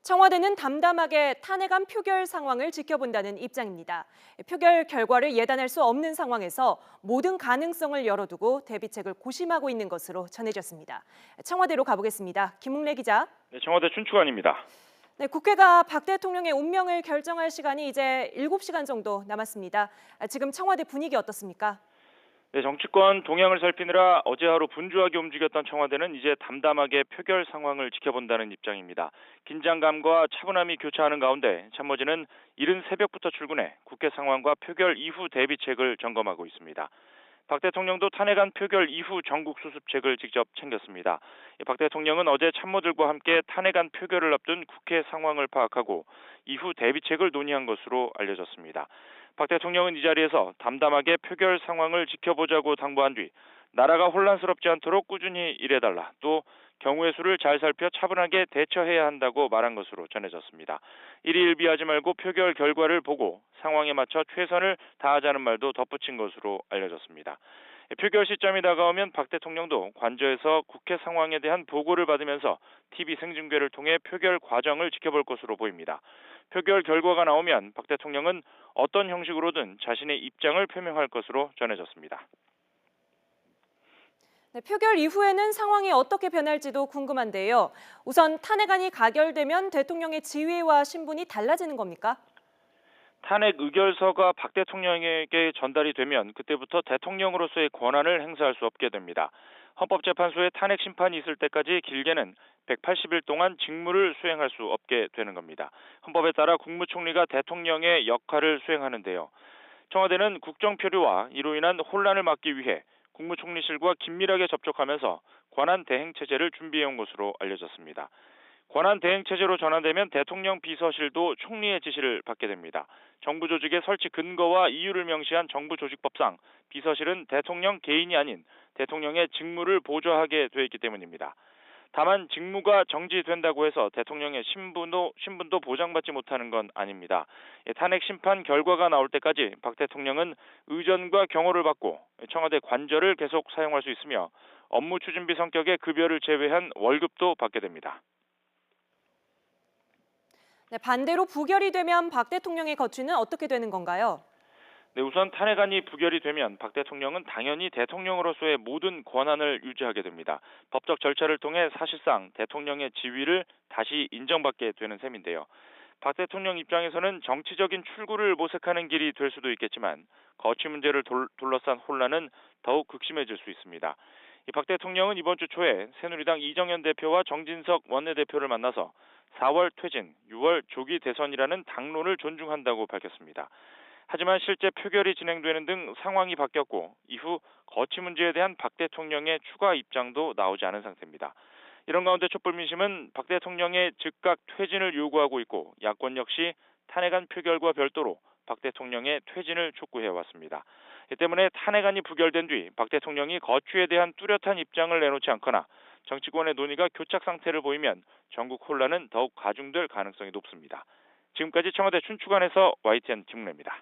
청와대는 담담하게 탄핵안 표결 상황을 지켜본다는 입장입니다. 표결 결과를 예단할 수 없는 상황에서 모든 가능성을 열어두고 대비책을 고심하고 있는 것으로 전해졌습니다. 청와대로 가보겠습니다. 김웅래 기자. 네, 청와대 춘추관입니다. 네, 국회가 박 대통령의 운명을 결정할 시간이 이제 7시간 정도 남았습니다. 지금 청와대 분위기 어떻습니까? 네, 정치권 동향을 살피느라 어제 하루 분주하게 움직였던 청와대는 이제 담담하게 표결 상황을 지켜본다는 입장입니다. 긴장감과 차분함이 교차하는 가운데 참모진은 이른 새벽부터 출근해 국회 상황과 표결 이후 대비책을 점검하고 있습니다. 박 대통령도 탄핵안 표결 이후 전국 수습책을 직접 챙겼습니다. 박 대통령은 어제 참모들과 함께 탄핵안 표결을 앞둔 국회 상황을 파악하고 이후 대비책을 논의한 것으로 알려졌습니다. 박 대통령은 이 자리에서 담담하게 표결 상황을 지켜보자고 당부한 뒤 나라가 혼란스럽지 않도록 꾸준히 일해달라, 또 경우의 수를 잘 살펴 차분하게 대처해야 한다고 말한 것으로 전해졌습니다. 일희일비하지 말고 표결 결과를 보고 상황에 맞춰 최선을 다하자는 말도 덧붙인 것으로 알려졌습니다. 표결 시점이 다가오면 박 대통령도 관저에서 국회 상황에 대한 보고를 받으면서 TV 생중계를 통해 표결 과정을 지켜볼 것으로 보입니다. 표결 결과가 나오면 박 대통령은 어떤 형식으로든 자신의 입장을 표명할 것으로 전해졌습니다. 네, 표결 이후에는 상황이 어떻게 변할지도 궁금한데요. 우선 탄핵안이 가결되면 대통령의 지위와 신분이 달라지는 겁니까? 탄핵 의결서가 박 대통령에게 전달이 되면 그때부터 대통령으로서의 권한을 행사할 수 없게 됩니다. 헌법재판소에 탄핵 심판이 있을 때까지 길게는 180일 동안 직무를 수행할 수 없게 되는 겁니다. 헌법에 따라 국무총리가 대통령의 역할을 수행하는데요. 청와대는 국정표류와 이로 인한 혼란을 막기 위해 국무총리실과 긴밀하게 접촉하면서 권한 대행 체제를 준비해온 것으로 알려졌습니다. 권한 대행 체제로 전환되면 대통령 비서실도 총리의 지시를 받게 됩니다. 정부 조직의 설치 근거와 이유를 명시한 정부조직법상 비서실은 대통령 개인이 아닌 대통령의 직무를 보좌하게 돼 있기 때문입니다. 다만 직무가 정지된다고 해서 대통령의 신분도 보장받지 못하는 건 아닙니다. 탄핵 심판 결과가 나올 때까지 박 대통령은 의전과 경호를 받고 청와대 관저를 계속 사용할 수 있으며 업무 추진비 성격의 급여를 제외한 월급도 받게 됩니다. 네, 반대로 부결이 되면 박 대통령의 거취는 어떻게 되는 건가요? 네, 우선 탄핵안이 부결이 되면 박 대통령은 당연히 대통령으로서의 모든 권한을 유지하게 됩니다. 법적 절차를 통해 사실상 대통령의 지위를 다시 인정받게 되는 셈인데요. 박 대통령 입장에서는 정치적인 출구를 모색하는 길이 될 수도 있겠지만 거취 문제를 둘러싼 혼란은 더욱 극심해질 수 있습니다. 박 대통령은 이번 주 초에 새누리당 이정현 대표와 정진석 원내대표를 만나서 4월 퇴진, 6월 조기 대선이라는 당론을 존중한다고 밝혔습니다. 하지만 실제 표결이 진행되는 등 상황이 바뀌었고 이후 거취 문제에 대한 박 대통령의 추가 입장도 나오지 않은 상태입니다. 이런 가운데 촛불 민심은 박 대통령의 즉각 퇴진을 요구하고 있고 야권 역시 탄핵안 표결과 별도로 박 대통령의 퇴진을 촉구해 왔습니다. 이 때문에 탄핵안이 부결된 뒤 박 대통령이 거취에 대한 뚜렷한 입장을 내놓지 않거나 정치권의 논의가 교착 상태를 보이면 전국 혼란은 더욱 가중될 가능성이 높습니다. 지금까지 청와대 춘추관에서 YTN 김문래입니다.